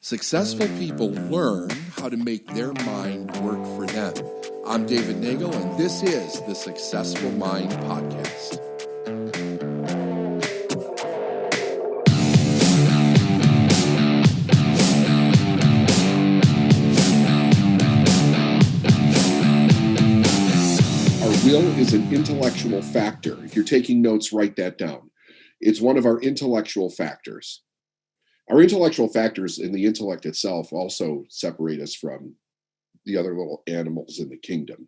Successful people learn how to make their mind work for them. I'm David Nagel, and this is the Successful Mind Podcast. Our will is an intellectual factor. If you're taking notes, write that down. It's one of our intellectual factors. Our intellectual factors in the intellect itself also separate us from the other little animals in the kingdom.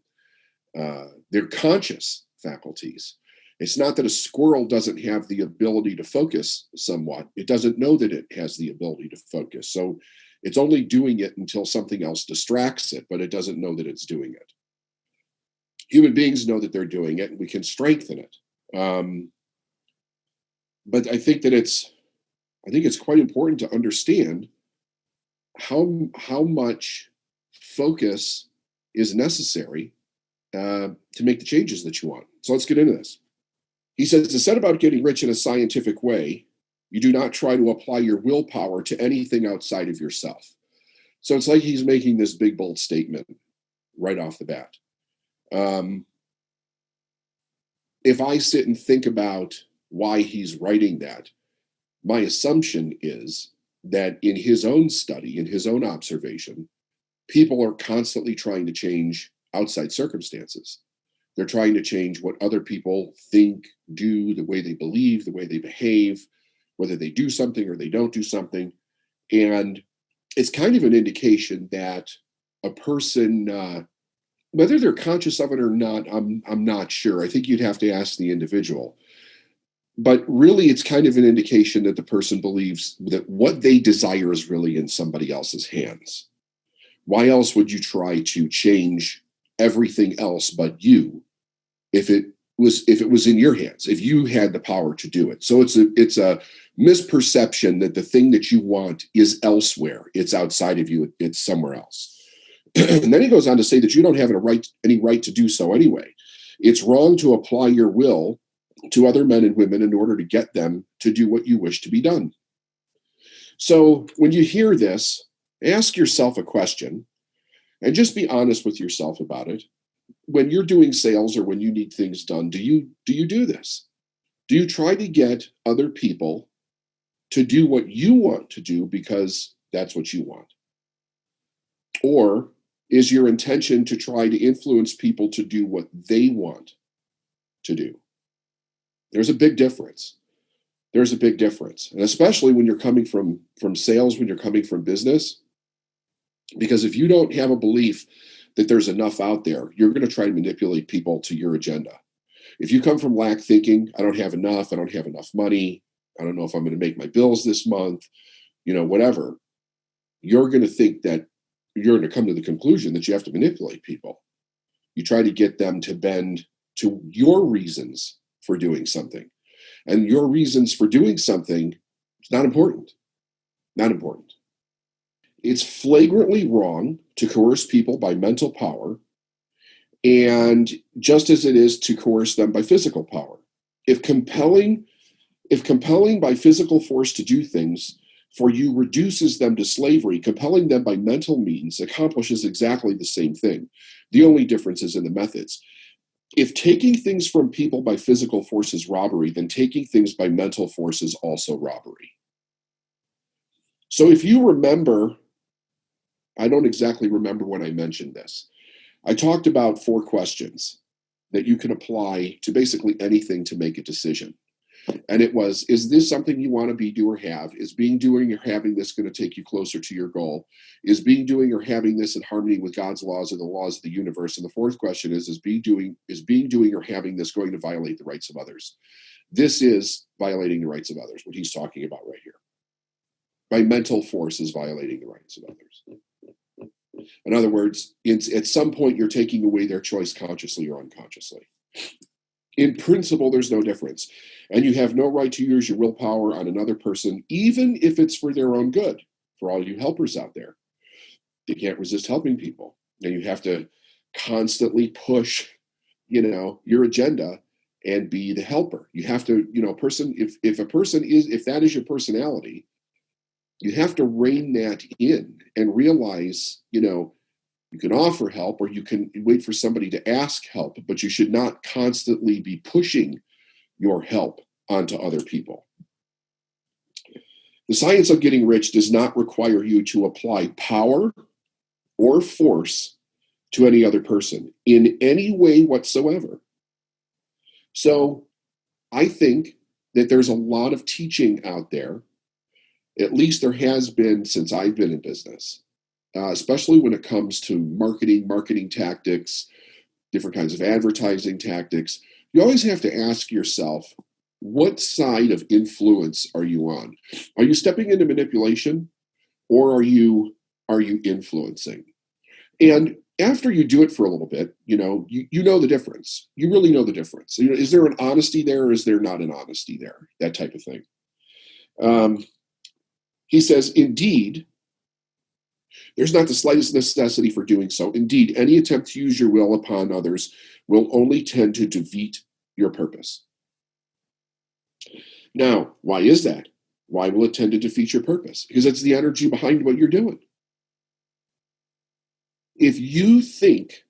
They're conscious faculties. It's not that a squirrel doesn't have the ability to focus somewhat. It doesn't know that it has the ability to focus. So it's only doing it until something else distracts it, but it doesn't know that it's doing it. Human beings know that they're doing it, and we can strengthen it. But I think it's quite important to understand how much focus is necessary to make the changes that you want. So let's get into this. He says, to set about getting rich in a scientific way, you do not try to apply your willpower to anything outside of yourself. So it's like he's making this big, bold statement right off the bat. If I sit and think about why he's writing that, my assumption is that in his own study, in his own observation, people are constantly trying to change outside circumstances. They're trying to change what other people think, do, the way they believe, the way they behave, whether they do something or they don't do something. And it's kind of an indication that a person, whether they're conscious of it or not, I'm not sure. I think you'd have to ask the individual. But really, it's kind of an indication that the person believes that what they desire is really in somebody else's hands. Why else would you try to change everything else but you if it was in your hands, if you had the power to do it? So it's a misperception that the thing that you want is elsewhere. It's outside of you. It's somewhere else. And then he goes on to say that you don't have any right to do so anyway. It's wrong to apply your will to other men and women in order to get them to do what you wish to be done. So when you hear this, ask yourself a question and just be honest with yourself about it. When you're doing sales or when you need things done, do you do this? Do you try to get other people to do what you want to do because that's what you want? Or is your intention to try to influence people to do what they want to do? There's a big difference. There's a big difference. And especially when you're coming from sales, when you're coming from business, because if you don't have a belief that there's enough out there, you're going to try to manipulate people to your agenda. If you come from lack thinking, I don't have enough money, I don't know if I'm going to make my bills this month, whatever, you're going to think that you're going to come to the conclusion that you have to manipulate people. You try to get them to bend to your reasons for doing something. And your reasons for doing something is not important. Not important. It's flagrantly wrong to coerce people by mental power, and just as it is to coerce them by physical power. If compelling by physical force to do things for you reduces them to slavery, compelling them by mental means accomplishes exactly the same thing. The only difference is in the methods. If taking things from people by physical force is robbery, then taking things by mental force is also robbery. So if you remember, I don't exactly remember when I mentioned this. I talked about 4 questions that you can apply to basically anything to make a decision. And it was, is this something you want to be, do, or have? Is being, doing, or having this going to take you closer to your goal? Is being, doing, or having this in harmony with God's laws or the laws of the universe? And the 4th question is being, doing, or having this going to violate the rights of others? This is violating the rights of others, what he's talking about right here. By mental force is violating the rights of others. In other words, at some point, you're taking away their choice consciously or unconsciously. In principle, there's no difference. And you have no right to use your willpower on another person, even if it's for their own good. For all you helpers out there, you can't resist helping people. And you have to constantly push, your agenda and be the helper. You have to, if that is your personality, You have to rein that in and realize, you can offer help or you can wait for somebody to ask help, but you should not constantly be pushing your help onto other people. The science of getting rich does not require you to apply power or force to any other person in any way whatsoever. So I think that there's a lot of teaching out there, at least there has been since I've been in business, especially when it comes to marketing tactics, different kinds of advertising tactics. You always have to ask yourself, what side of influence are you on? Are you stepping into manipulation, or are you influencing? And after you do it for a little bit, you know the difference. You really know the difference. Is there an honesty there, or is there not an honesty there? That type of thing. He says, indeed, there's not the slightest necessity for doing so. Indeed, any attempt to use your will upon others will only tend to defeat your purpose. Now, why is that? Why will it tend to defeat your purpose? Because it's the energy behind what you're doing. If you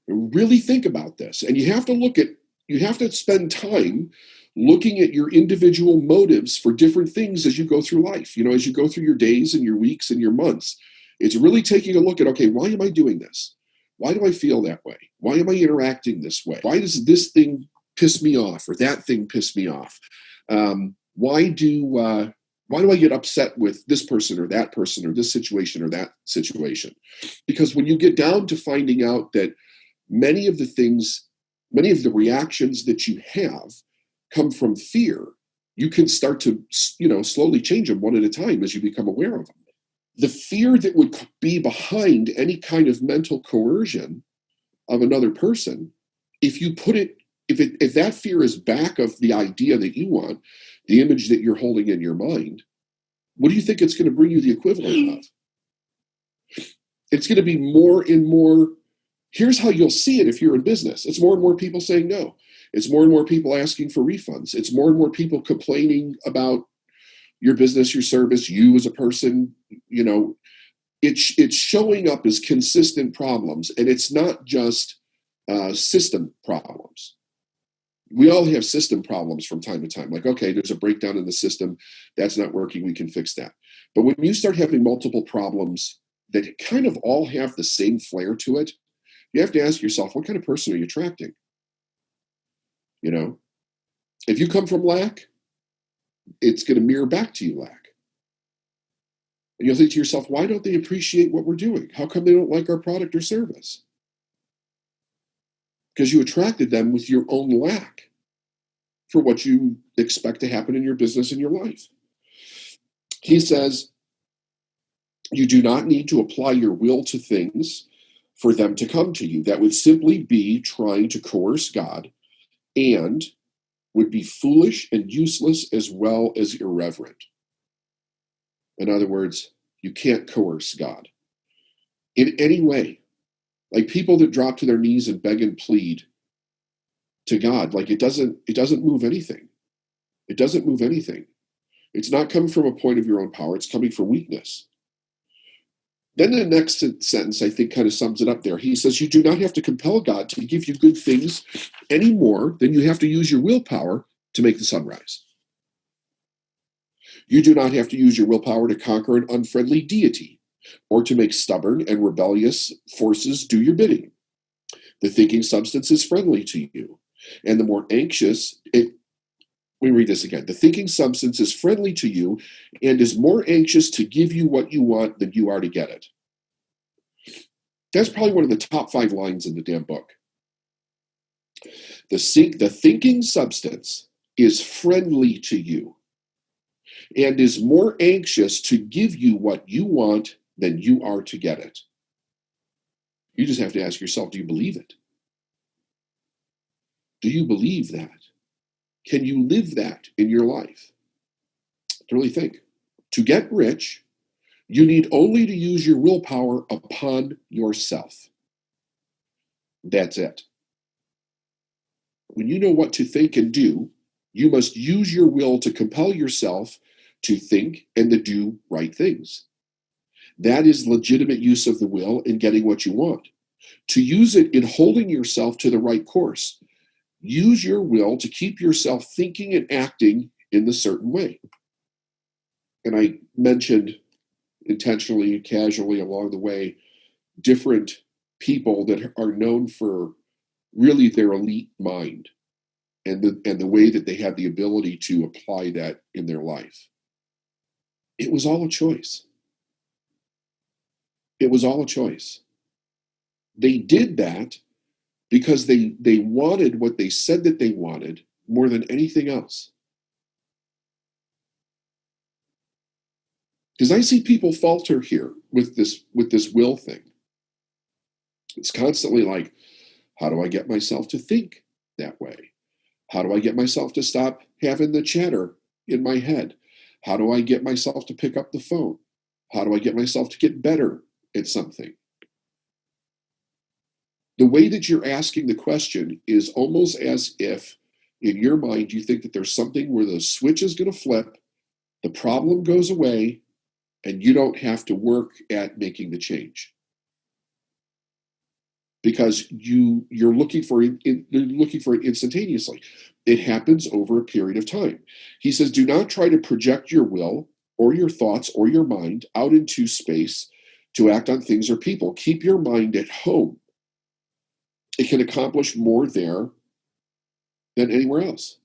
really think about this, and you have to spend time looking at your individual motives for different things as you go through life, as you go through your days and your weeks and your months. It's really taking a look at, okay, why am I doing this? Why do I feel that way? Why am I interacting this way? Why does this thing piss me off or that thing piss me off? Why do I get upset with this person or that person or this situation or that situation? Because when you get down to finding out that many of the reactions that you have come from fear, you can start to, slowly change them one at a time as you become aware of them. The fear that would be behind any kind of mental coercion of another person, if that fear is back of the idea that you want, the image that you're holding in your mind, what do you think it's going to bring you the equivalent of? It's going to be more and more. Here's how you'll see it if you're in business. It's more and more people saying no. It's more and more people asking for refunds. It's more and more people complaining about your business, your service, you as a person. It's showing up as consistent problems, and it's not just system problems. We all have system problems from time to time. Like, okay, there's a breakdown in the system. That's not working. We can fix that. But when you start having multiple problems that kind of all have the same flair to it, you have to ask yourself, what kind of person are you attracting? If you come from lack, it's going to mirror back to you lack. And you'll think to yourself, why don't they appreciate what we're doing? How come they don't like our product or service? Because you attracted them with your own lack for what you expect to happen in your business and your life. He says, you do not need to apply your will to things for them to come to you. That would simply be trying to coerce God and would be foolish and useless as well as irreverent. In other words, you can't coerce God in any way. Like people that drop to their knees and beg and plead to God, like it doesn't move anything. It doesn't move anything. It's not coming from a point of your own power. It's coming from weakness. Then the next sentence, I think, kind of sums it up there. He says, you do not have to compel God to give you good things any more than you have to use your willpower to make the sun rise. You do not have to use your willpower to conquer an unfriendly deity or to make stubborn and rebellious forces do your bidding. The thinking substance is friendly to you, and the more anxious let me read this again. The thinking substance is friendly to you and is more anxious to give you what you want than you are to get it. That's probably one of the top 5 lines in the damn book. The thinking substance is friendly to you and is more anxious to give you what you want than you are to get it. You just have to ask yourself, do you believe it? Do you believe that? Can you live that in your life? To really think. To get rich, you need only to use your willpower upon yourself. That's it. When you know what to think and do, you must use your will to compel yourself to think and to do right things. That is legitimate use of the will in getting what you want. To use it in holding yourself to the right course. Use your will to keep yourself thinking and acting in the certain way. And I mentioned intentionally, casually along the way, different people that are known for really their elite mind and the way that they have the ability to apply that in their life. It was all a choice. It was all a choice. They did that because they wanted what they said that they wanted more than anything else. Because I see people falter here with this will thing. It's constantly like, how do I get myself to think that way? How do I get myself to stop having the chatter in my head? How do I get myself to pick up the phone? How do I get myself to get better at something? The way that you're asking the question is almost as if in your mind you think that there's something where the switch is going to flip, the problem goes away, and you don't have to work at making the change. Because you're looking for it instantaneously. It happens over a period of time. He says, do not try to project your will or your thoughts or your mind out into space to act on things or people. Keep your mind at home. It can accomplish more there than anywhere else.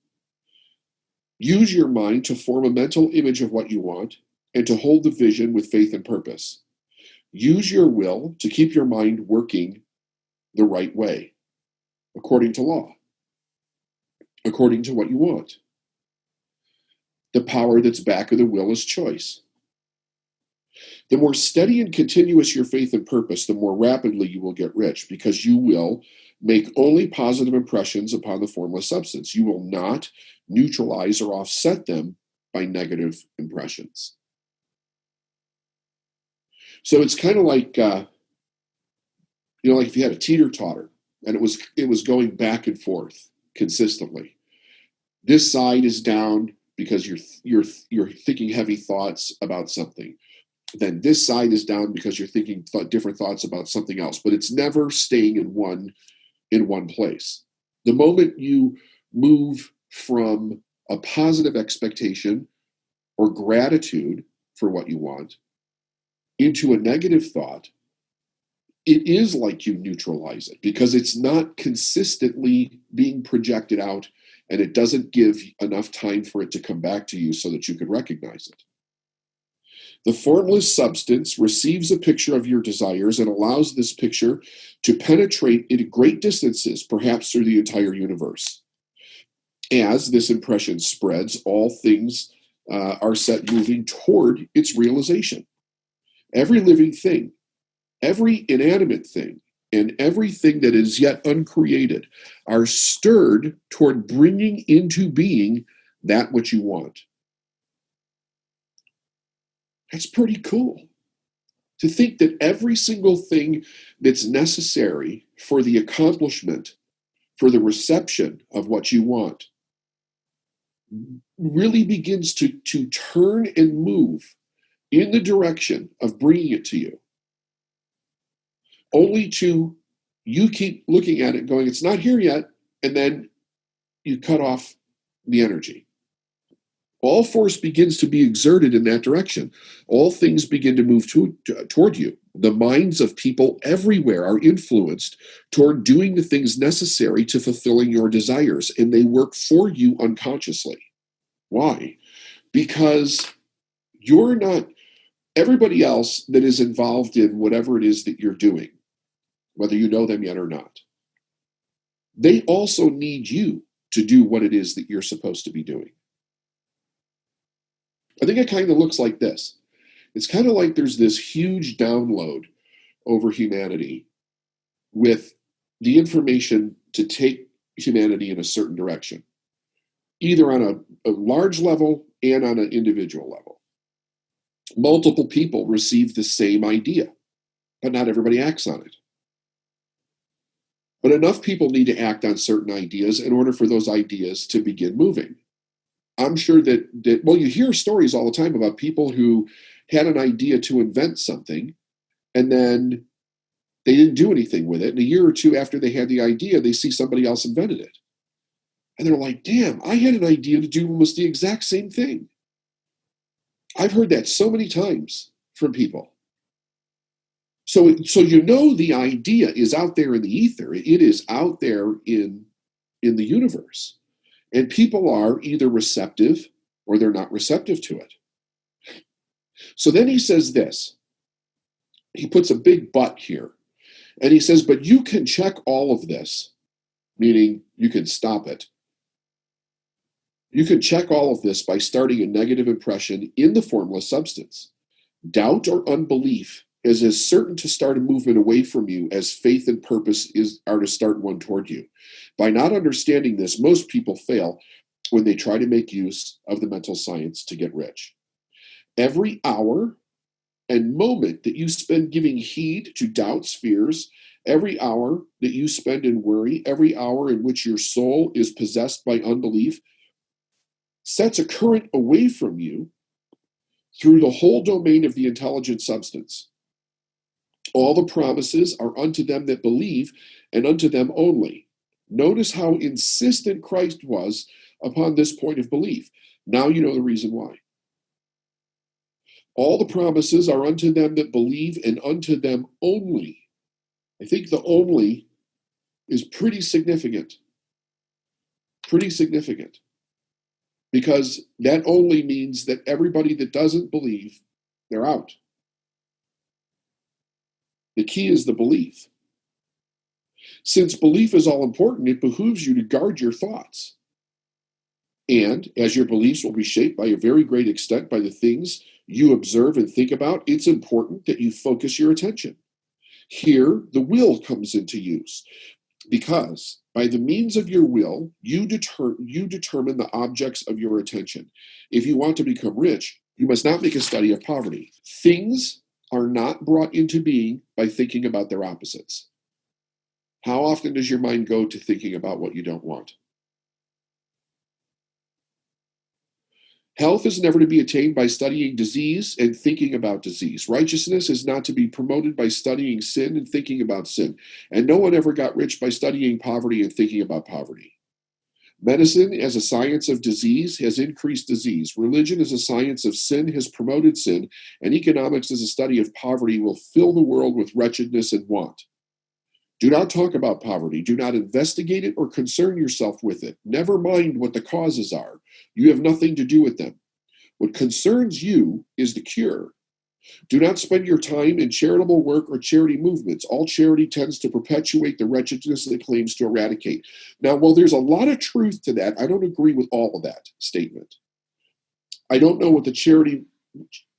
Use your mind to form a mental image of what you want and to hold the vision with faith and purpose. Use your will to keep your mind working the right way, according to law, according to what you want. The power that's back of the will is choice. The more steady and continuous your faith and purpose, the more rapidly you will get rich, because you will make only positive impressions upon the formless substance. You will not neutralize or offset them by negative impressions. So it's kind of like, like if you had a teeter-totter and it was going back and forth consistently. This side is down because you're thinking heavy thoughts about something. Then this side is down because you're thinking different thoughts about something else. But it's never staying in one place. The moment you move from a positive expectation or gratitude for what you want into a negative thought, it is like you neutralize it because it's not consistently being projected out, and it doesn't give enough time for it to come back to you so that you can recognize it. The formless substance receives a picture of your desires and allows this picture to penetrate into great distances, perhaps through the entire universe. As this impression spreads, all things are set moving toward its realization. Every living thing, every inanimate thing, and everything that is yet uncreated are stirred toward bringing into being that which you want. That's pretty cool. To think that every single thing that's necessary for the accomplishment, for the reception of what you want, really begins to turn and move in the direction of bringing it to you. Only to you keep looking at it going, it's not here yet, and then you cut off the energy. All force begins to be exerted in that direction. All things begin to move toward you. The minds of people everywhere are influenced toward doing the things necessary to fulfilling your desires, and they work for you unconsciously. Why? Because you're not, everybody else that is involved in whatever it is that you're doing, whether you know them yet or not, they also need you to do what it is that you're supposed to be doing. I think it kind of looks like this. It's kind of like there's this huge download over humanity with the information to take humanity in a certain direction, either on a large level and on an individual level. Multiple people receive the same idea, but not everybody acts on it. But enough people need to act on certain ideas in order for those ideas to begin moving. I'm sure that you hear stories all the time about people who had an idea to invent something, and then they didn't do anything with it. And a year or two after they had the idea, they see somebody else invented it. And they're like, damn, I had an idea to do almost the exact same thing. I've heard that so many times from people. So the idea is out there in the ether. It is out there in the universe. And people are either receptive or they're not receptive to it. So then he says this. He puts a big but here. And he says, but you can check all of this, meaning you can stop it. You can check all of this by starting a negative impression in the formless substance. Doubt or unbelief is as certain to start a movement away from you as faith and purpose are to start one toward you. By not understanding this, most people fail when they try to make use of the mental science to get rich. Every hour and moment that you spend giving heed to doubts, fears, every hour that you spend in worry, every hour in which your soul is possessed by unbelief, sets a current away from you through the whole domain of the intelligent substance. All the promises are unto them that believe, and unto them only. Notice how insistent Christ was upon this point of belief. Now you know the reason why. All the promises are unto them that believe, and unto them only. I think the only is pretty significant. Pretty significant. Because that only means that everybody that doesn't believe, they're out. The key is the belief. Since belief is all important, it behooves you to guard your thoughts. And as your beliefs will be shaped by a very great extent by the things you observe and think about, it's important that you focus your attention. Here, the will comes into use. Because by the means of your will, you determine the objects of your attention. If you want to become rich, you must not make a study of poverty. Things are not brought into being by thinking about their opposites. How often does your mind go to thinking about what you don't want? Health is never to be attained by studying disease and thinking about disease. Righteousness is not to be promoted by studying sin and thinking about sin. And no one ever got rich by studying poverty and thinking about poverty. Medicine as a science of disease has increased disease. Religion as a science of sin has promoted sin. And economics as a study of poverty will fill the world with wretchedness and want. Do not talk about poverty. Do not investigate it or concern yourself with it. Never mind what the causes are. You have nothing to do with them. What concerns you is the cure. Do not spend your time in charitable work or charity movements. All charity tends to perpetuate the wretchedness it claims to eradicate. Now, while there's a lot of truth to that, I don't agree with all of that statement. I don't know what the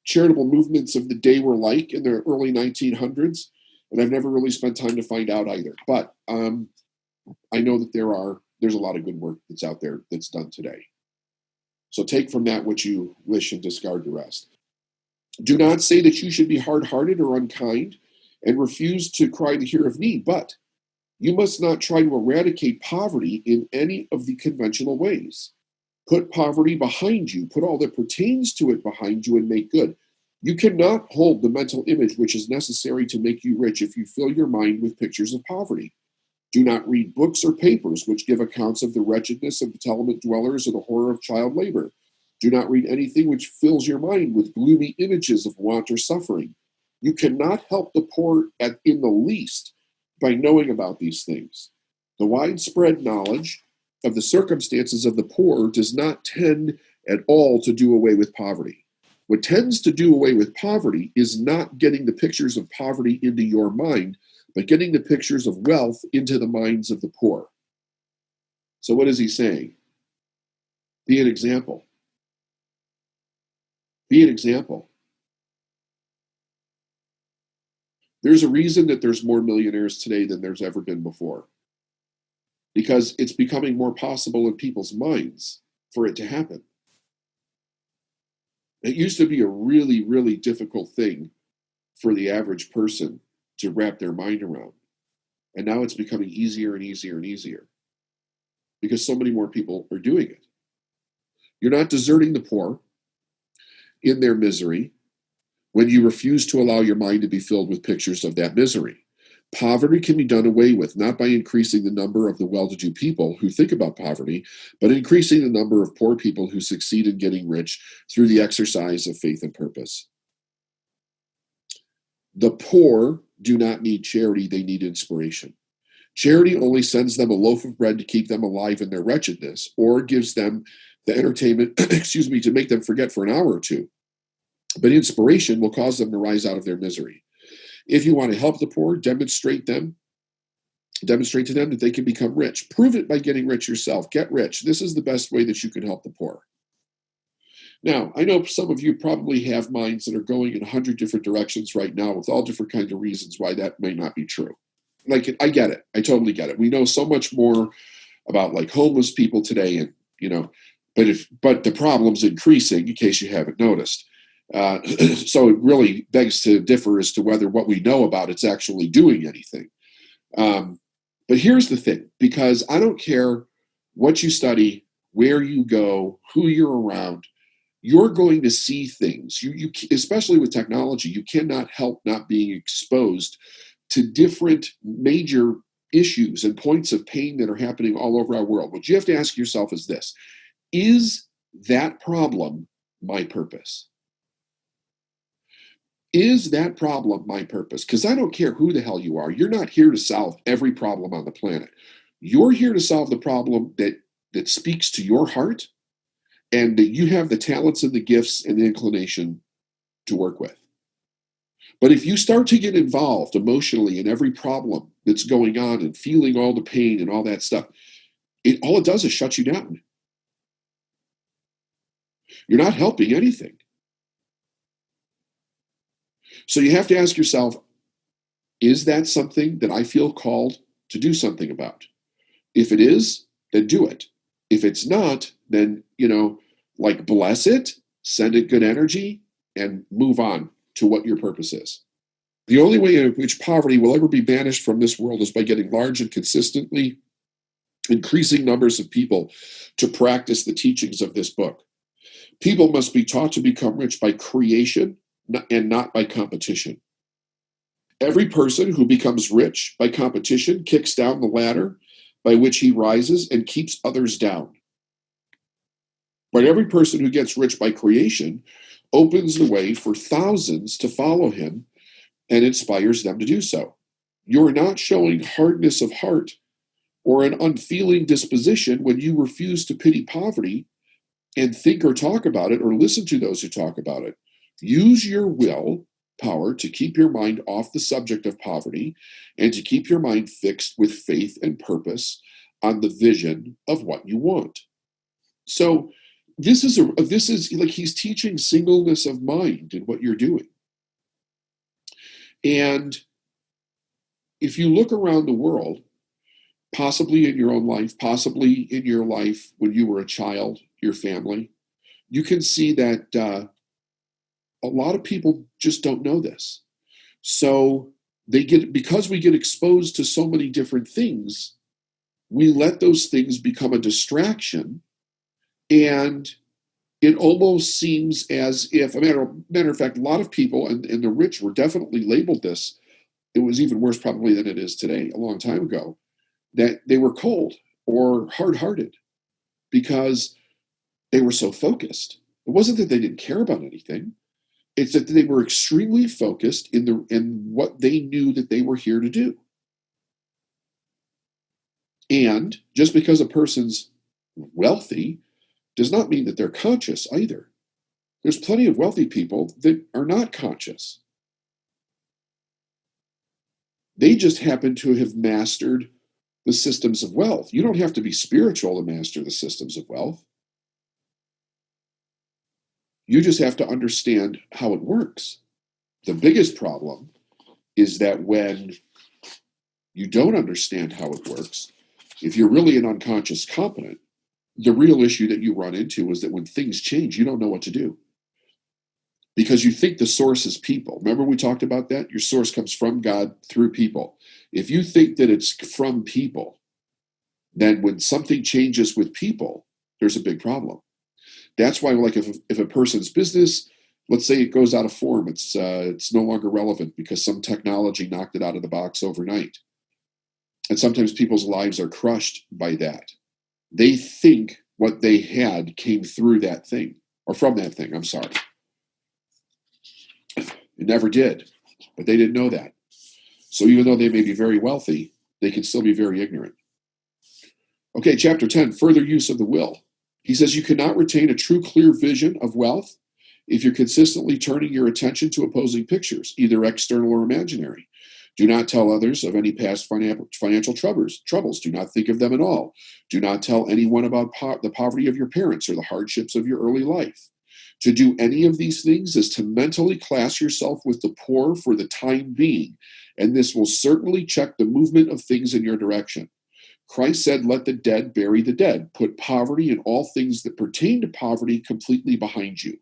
charitable movements of the day were like in the early 1900s. And I've never really spent time to find out either. But I know that there's a lot of good work that's out there that's done today. So take from that what you wish and discard the rest. Do not say that you should be hard-hearted or unkind and refuse to cry the hear of need, but you must not try to eradicate poverty in any of the conventional ways. Put poverty behind you, put all that pertains to it behind you, and make good. You cannot hold the mental image which is necessary to make you rich if you fill your mind with pictures of poverty. Do not read books or papers which give accounts of the wretchedness of the tenement dwellers or the horror of child labor. Do not read anything which fills your mind with gloomy images of want or suffering. You cannot help the poor in the least by knowing about these things. The widespread knowledge of the circumstances of the poor does not tend at all to do away with poverty. What tends to do away with poverty is not getting the pictures of poverty into your mind, but getting the pictures of wealth into the minds of the poor. So what is he saying? Be an example. Be an example. There's a reason that there's more millionaires today than there's ever been before. Because it's becoming more possible in people's minds for it to happen. It used to be a really, really difficult thing for the average person to wrap their mind around. And now it's becoming easier and easier and easier because so many more people are doing it. You're not deserting the poor in their misery. when you refuse to allow your mind to be filled with pictures of that misery. Poverty can be done away with, not by increasing the number of the well-to-do people who think about poverty, but increasing the number of poor people who succeed in getting rich through the exercise of faith and purpose. The poor do not need charity, they need inspiration. Charity only sends them a loaf of bread to keep them alive in their wretchedness, or gives them the entertainment, to make them forget for an hour or two. But inspiration will cause them to rise out of their misery. If you want to help the poor, demonstrate to them that they can become rich. Prove it by getting rich yourself. Get rich. This is the best way that you can help the poor. Now, I know some of you probably have minds that are going in 100 different directions right now with all different kinds of reasons why that may not be true. Like, I get it. I totally get it. We know so much more about like homeless people today, and but the problem's increasing, in case you haven't noticed. So it really begs to differ as to whether what we know about it's actually doing anything. But here's the thing, because I don't care what you study, where you go, who you're around, you're going to see things. You especially with technology, you cannot help not being exposed to different major issues and points of pain that are happening all over our world. What you have to ask yourself is this: is that problem my purpose? Is that problem my purpose? Because I don't care who the hell you are. You're not here to solve every problem on the planet. You're here to solve the problem that speaks to your heart and that you have the talents and the gifts and the inclination to work with. But if you start to get involved emotionally in every problem that's going on and feeling all the pain and all that stuff, all it does is shut you down. You're not helping anything. So you have to ask yourself, is that something that I feel called to do something about? If it is, then do it. If it's not, then, bless it, send it good energy, and move on to what your purpose is. The only way in which poverty will ever be banished from this world is by getting large and consistently increasing numbers of people to practice the teachings of this book. People must be taught to become rich by creation and not by competition. Every person who becomes rich by competition kicks down the ladder by which he rises and keeps others down. But every person who gets rich by creation opens the way for thousands to follow him and inspires them to do so. You're not showing hardness of heart or an unfeeling disposition when you refuse to pity poverty and think or talk about it or listen to those who talk about it. Use your will power to keep your mind off the subject of poverty and to keep your mind fixed with faith and purpose on the vision of what you want. So this is like he's teaching singleness of mind in what you're doing. And if you look around the world, possibly in your own life, possibly in your life when you were a child, your family, you can see that a lot of people just don't know this. So because we get exposed to so many different things, we let those things become a distraction. And it almost seems as if, matter of fact, a lot of people, and the rich were definitely labeled this. It was even worse probably than it is today, a long time ago, that they were cold or hard-hearted because they were so focused. It wasn't that they didn't care about anything. It's that they were extremely focused in what they knew that they were here to do. And just because a person's wealthy does not mean that they're conscious either. There's plenty of wealthy people that are not conscious. They just happen to have mastered the systems of wealth. You don't have to be spiritual to master the systems of wealth. You just have to understand how it works. The biggest problem is that when you don't understand how it works, if you're really an unconscious competent, the real issue that you run into is that when things change, you don't know what to do. Because you think the source is people. Remember we talked about that? Your source comes from God through people. If you think that it's from people, then when something changes with people, there's a big problem. That's why, like, if a person's business Let's say it goes out of form. It's no longer relevant because some technology knocked it out of the box overnight. And sometimes people's lives are crushed by that. They think what they had came through that thing, or from that thing, I'm sorry. It never did, but they didn't know that. So even though they may be very wealthy, they can still be very ignorant. Okay, chapter 10, further use of the will. He says you cannot retain a true, clear vision of wealth if you're consistently turning your attention to opposing pictures, either external or imaginary. Do not tell others of any past financial troubles. Do not think of them at all. Do not tell anyone about the poverty of your parents or the hardships of your early life. To do any of these things is to mentally class yourself with the poor for the time being, and this will certainly check the movement of things in your direction. Christ said, let the dead bury the dead. Put poverty and all things that pertain to poverty completely behind you.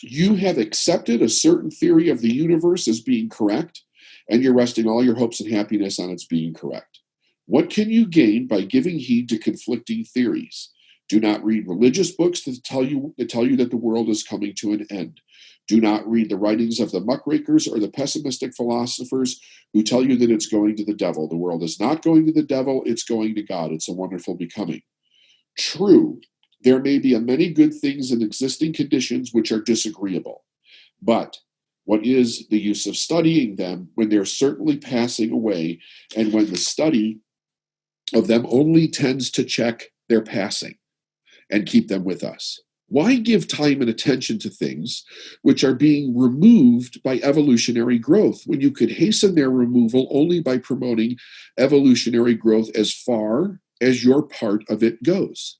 You have accepted a certain theory of the universe as being correct, and you're resting all your hopes and happiness on its being correct. What can you gain by giving heed to conflicting theories? Do not read religious books that tell you that the world is coming to an end. Do not read the writings of the muckrakers or the pessimistic philosophers who tell you that it's going to the devil. The world is not going to the devil, it's going to God. It's a wonderful becoming. True, there may be many good things in existing conditions which are disagreeable, but what is the use of studying them when they're certainly passing away, and when the study of them only tends to check their passing and keep them with us? Why give time and attention to things which are being removed by evolutionary growth when you could hasten their removal only by promoting evolutionary growth as far as your part of it goes?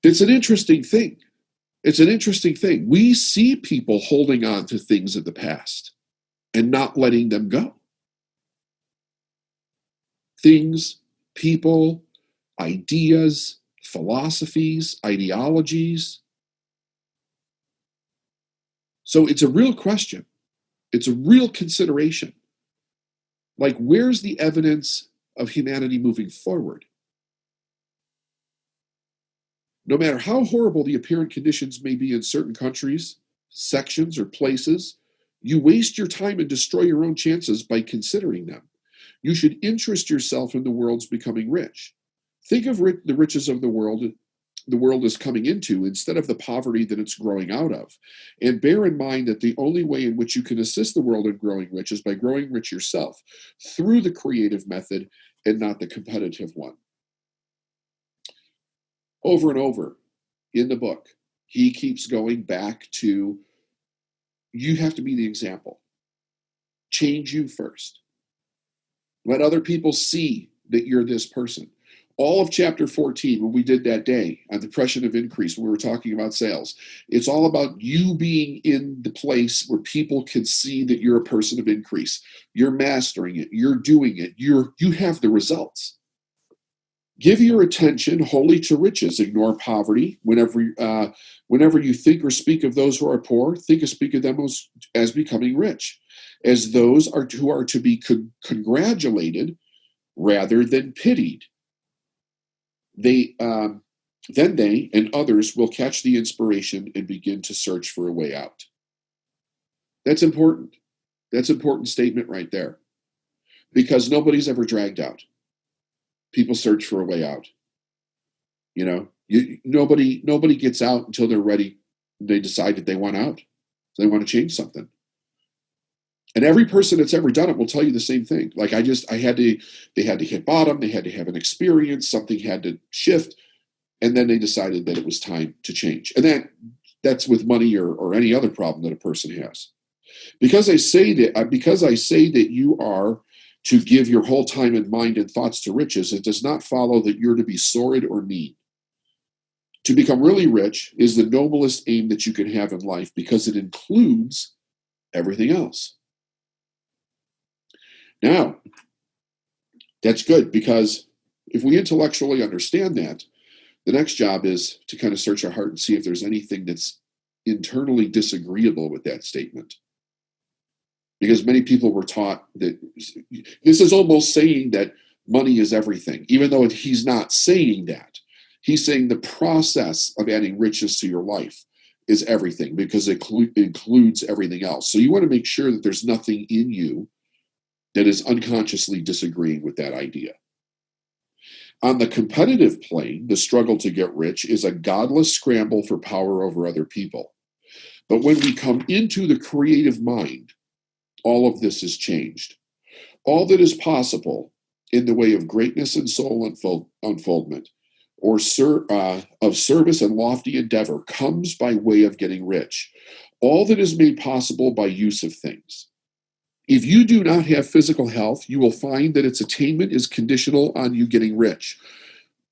It's an interesting thing. It's an interesting thing. We see people holding on to things of the past and not letting them go. Things, people, ideas, philosophies, ideologies. So it's a real question. It's a real consideration. Like, where's the evidence of humanity moving forward? No matter how horrible the apparent conditions may be in certain countries, sections, or places, you waste your time and destroy your own chances by considering them. You should interest yourself in the world's becoming rich. Think of the riches of the world is coming into instead of the poverty that it's growing out of. And bear in mind that the only way in which you can assist the world in growing rich is by growing rich yourself through the creative method and not the competitive one. Over and over in the book, he keeps going back to, you have to be the example. Change you first. Let other people see that you're this person. All of chapter 14, when we did that day on depression of increase, when we were talking about sales, it's all about you being in the place where people can see that you're a person of increase. You're mastering it. You're doing it. You have the results. Give your attention wholly to riches. Ignore poverty. Whenever you think or speak of those who are poor, think or speak of them as becoming rich, as those who are to be congratulated rather than pitied. Then they and others will catch the inspiration and begin to search for a way out. That's important. That's an important statement right there, because nobody's ever dragged out. People search for a way out. Nobody gets out until they're ready. They decide that they want out. They want to change something. And every person that's ever done it will tell you the same thing. Like they had to hit bottom. They had to have an experience. Something had to shift. And then they decided that it was time to change. And that's with money or any other problem that a person has. Because I say that you are to give your whole time and mind and thoughts to riches, it does not follow that you're to be sordid or mean. To become really rich is the noblest aim that you can have in life, because it includes everything else. Now, that's good, because if we intellectually understand that, the next job is to kind of search our heart and see if there's anything that's internally disagreeable with that statement. Because many people were taught that this is almost saying that money is everything, even though he's not saying that. He's saying the process of adding riches to your life is everything because it includes everything else. So you want to make sure that there's nothing in you that is unconsciously disagreeing with that idea. On the competitive plane, the struggle to get rich is a godless scramble for power over other people. But when we come into the creative mind, all of this is changed. All that is possible in the way of greatness and soul unfoldment, or of service and lofty endeavor, comes by way of getting rich. All that is made possible by use of things. If you do not have physical health, you will find that its attainment is conditional on you getting rich.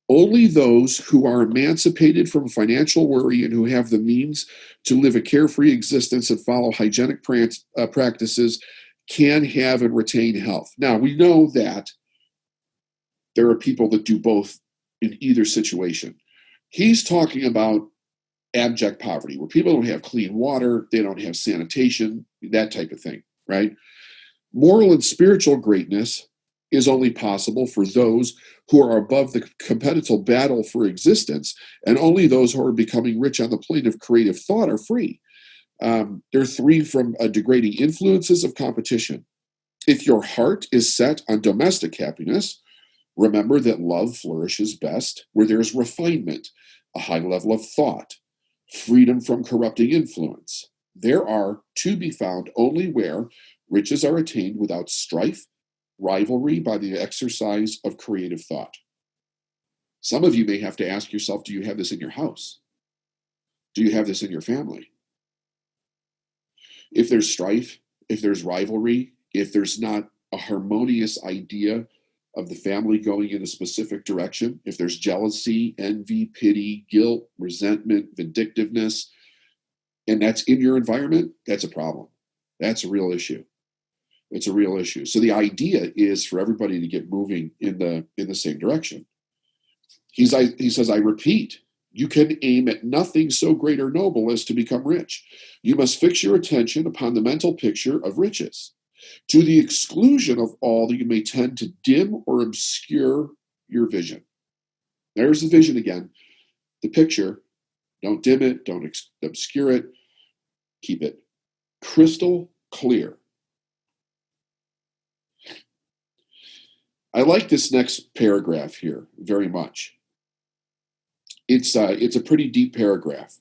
Only those who are emancipated from financial worry and who have the means to live a carefree existence and follow hygienic practices can have and retain health. Now, we know that there are people that do both in either situation. He's talking about abject poverty, where people don't have clean water, they don't have sanitation, that type of thing, right? Moral and spiritual greatness is only possible for those who are above the competitive battle for existence, and only those who are becoming rich on the plane of creative thought are free. They're free from degrading influences of competition. If your heart is set on domestic happiness, remember that love flourishes best where there is refinement, a high level of thought, freedom from corrupting influence. There are to be found only where riches are attained without strife, rivalry by the exercise of creative thought. Some of you may have to ask yourself, do you have this in your house? Do you have this in your family? If there's strife, if there's rivalry, if there's not a harmonious idea of the family going in a specific direction, if there's jealousy, envy, pity, guilt, resentment, vindictiveness, and that's in your environment, that's a problem. That's a real issue. It's a real issue. So the idea is for everybody to get moving in the same direction. He says, I repeat, you can aim at nothing so great or noble as to become rich. You must fix your attention upon the mental picture of riches. To the exclusion of all that you may tend to dim or obscure your vision. There's the vision again. The picture, don't dim it, don't obscure it, keep it crystal clear. I like this next paragraph here very much. It's a pretty deep paragraph.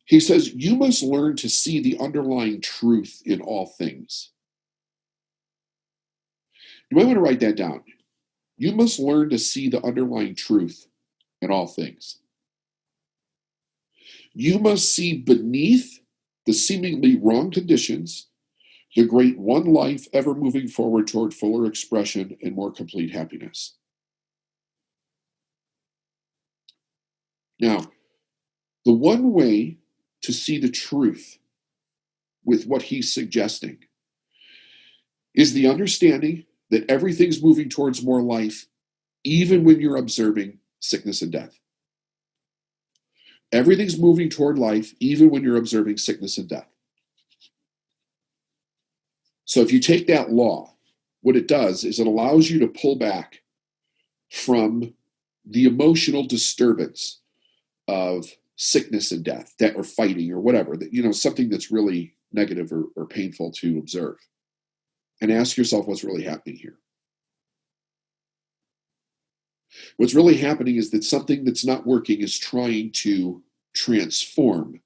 He says, you must learn to see the underlying truth in all things. You might want to write that down. You must learn to see the underlying truth in all things. You must see beneath the seemingly wrong conditions the great one life ever moving forward toward fuller expression and more complete happiness. Now, the one way to see the truth with what he's suggesting is the understanding that everything's moving towards more life, even when you're observing sickness and death. Everything's moving toward life, even when you're observing sickness and death. So if you take that law, what it does is it allows you to pull back from the emotional disturbance of sickness and death, that or fighting or whatever, that, something that's really negative or painful to observe. And ask yourself what's really happening here. What's really happening is that something that's not working is trying to transform.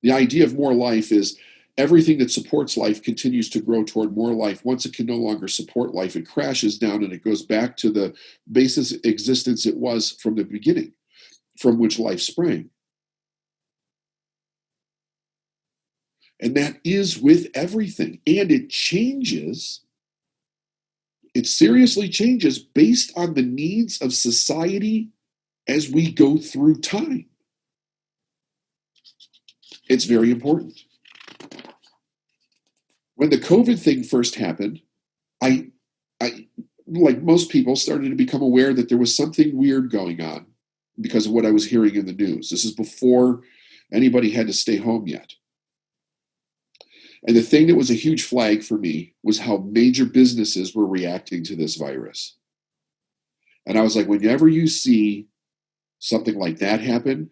The idea of more life is everything that supports life continues to grow toward more life. Once it can no longer support life, it crashes down and it goes back to the basis existence it was from the beginning, from which life sprang. And that is with everything. And it changes. It seriously changes based on the needs of society as we go through time. It's very important. When the COVID thing first happened, I, like most people, started to become aware that there was something weird going on because of what I was hearing in the news. This is before anybody had to stay home yet. And the thing that was a huge flag for me was how major businesses were reacting to this virus. And I was like, whenever you see something like that happen,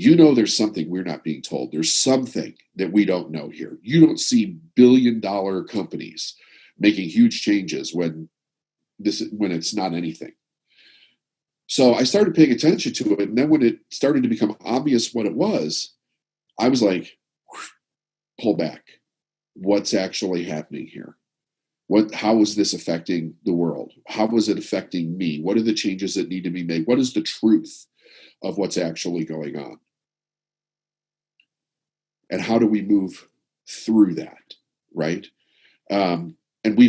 You know there's something we're not being told. There's something that we don't know here. You don't see billion-dollar companies making huge changes when it's not anything. So I started paying attention to it, and then when it started to become obvious what it was, I was like, pull back. What's actually happening here? How is this affecting the world? How is it affecting me? What are the changes that need to be made? What is the truth of what's actually going on? And how do we move through that, right? And we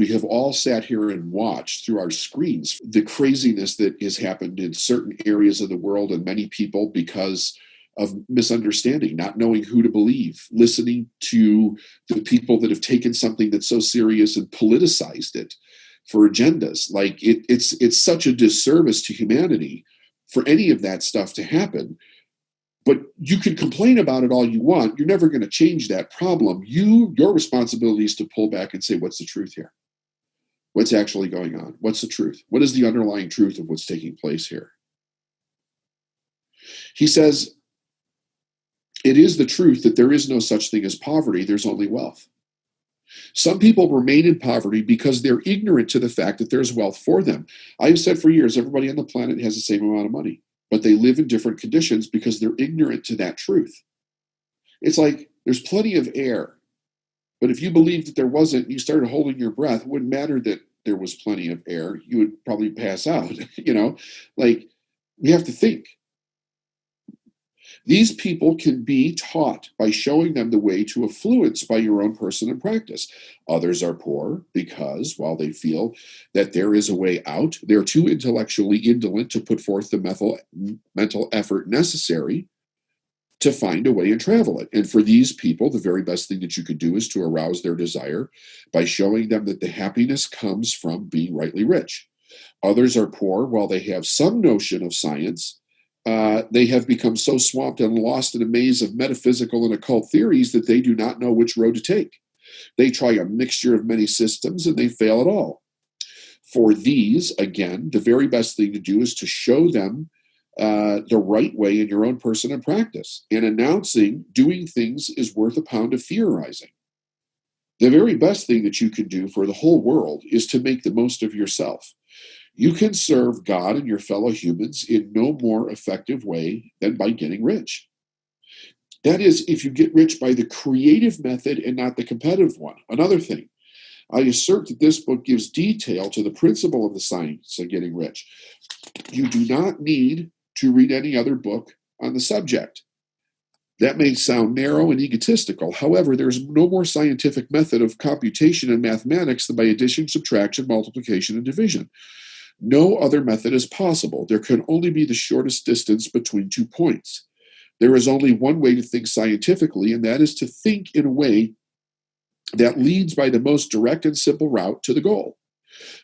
have all sat here and watched through our screens the craziness that has happened in certain areas of the world and many people because of misunderstanding, not knowing who to believe, listening to the people that have taken something that's so serious and politicized it for agendas. Like it's such a disservice to humanity for any of that stuff to happen. But you can complain about it all you want. You're never going to change that problem. Your responsibility is to pull back and say, what's the truth here? What's actually going on? What's the truth? What is the underlying truth of what's taking place here? He says, it is the truth that there is no such thing as poverty. There's only wealth. Some people remain in poverty because they're ignorant to the fact that there's wealth for them. I've said for years, everybody on the planet has the same amount of money, but they live in different conditions because they're ignorant to that truth. It's like there's plenty of air, but if you believed that there wasn't, and you started holding your breath, it wouldn't matter that there was plenty of air. You would probably pass out, like we have to think. These people can be taught by showing them the way to affluence by your own person and practice. Others are poor because, while they feel that there is a way out, they're too intellectually indolent to put forth the mental effort necessary to find a way and travel it. And for these people, the very best thing that you could do is to arouse their desire by showing them that the happiness comes from being rightly rich. Others are poor while they have some notion of science. They have become so swamped and lost in a maze of metaphysical and occult theories that they do not know which road to take. They try a mixture of many systems and they fail at all. For these, again, the very best thing to do is to show them the right way in your own person and practice. And announcing doing things is worth a pound of theorizing. The very best thing that you can do for the whole world is to make the most of yourself. You can serve God and your fellow humans in no more effective way than by getting rich. That is, if you get rich by the creative method and not the competitive one. Another thing, I assert that this book gives detail to the principle of the science of getting rich. You do not need to read any other book on the subject. That may sound narrow and egotistical. However, there's no more scientific method of computation in mathematics than by addition, subtraction, multiplication, and division. No other method is possible. There can only be the shortest distance between 2 points. There is only one way to think scientifically, and that is to think in a way that leads by the most direct and simple route to the goal.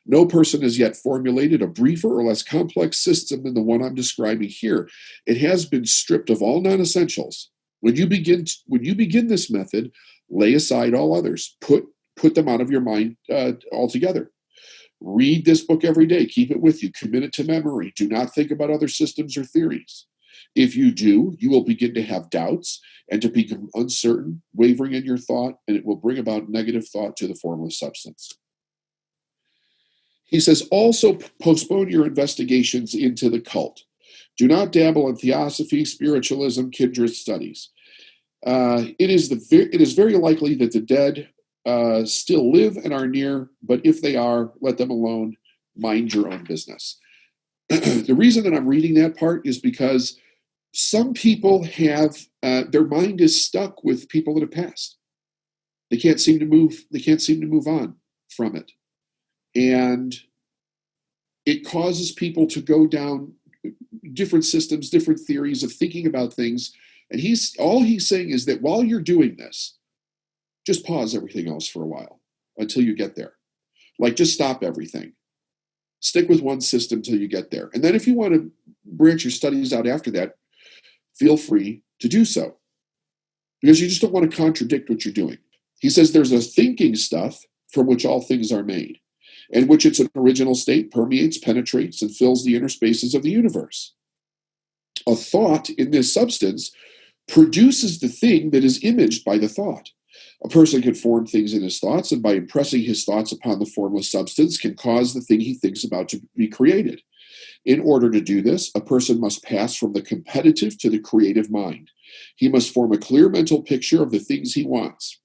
No person has yet formulated a briefer or less complex system than the one I'm describing here. It has been stripped of all non-essentials. When you begin this method, lay aside all others. Put them out of your mind altogether. Read this book every day. Keep it with you. Commit it to memory. Do not think about other systems or theories. If you do, you will begin to have doubts and to become uncertain, wavering in your thought, and it will bring about negative thought to the formless substance. He says, also postpone your investigations into the cult. Do not dabble in theosophy, spiritualism, kindred studies. It is very likely that the dead still live and are near, but if they are, let them alone. Mind your own business. The reason that I'm reading that part is because some people have their mind is stuck with people that have passed. They can't seem to move on from it, and it causes people to go down different systems, different theories of thinking about things. And he's saying is that while you're doing this, just pause everything else for a while until you get there. Like, just stop everything. Stick with one system till you get there. And then if you want to branch your studies out after that, feel free to do so. Because you just don't want to contradict what you're doing. He says there's a thinking stuff from which all things are made, in which its original state permeates, penetrates, and fills the inner spaces of the universe. A thought in this substance produces the thing that is imaged by the thought. A person can form things in his thoughts, and by impressing his thoughts upon the formless substance can cause the thing he thinks about to be created. In order to do this, a person must pass from the competitive to the creative mind. He must form a clear mental picture of the things he wants.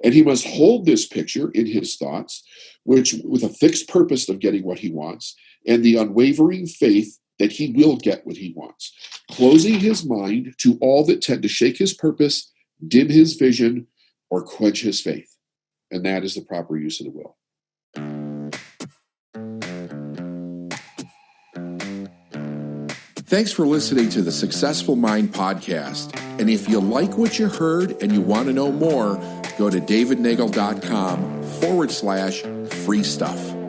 And he must hold this picture in his thoughts, which with a fixed purpose of getting what he wants, and the unwavering faith that he will get what he wants, closing his mind to all that tend to shake his purpose, dim his vision, or quench his faith. And that is the proper use of the will. Thanks for listening to the Successful Mind podcast. And if you like what you heard and you want to know more, go to davidnagel.com/free stuff.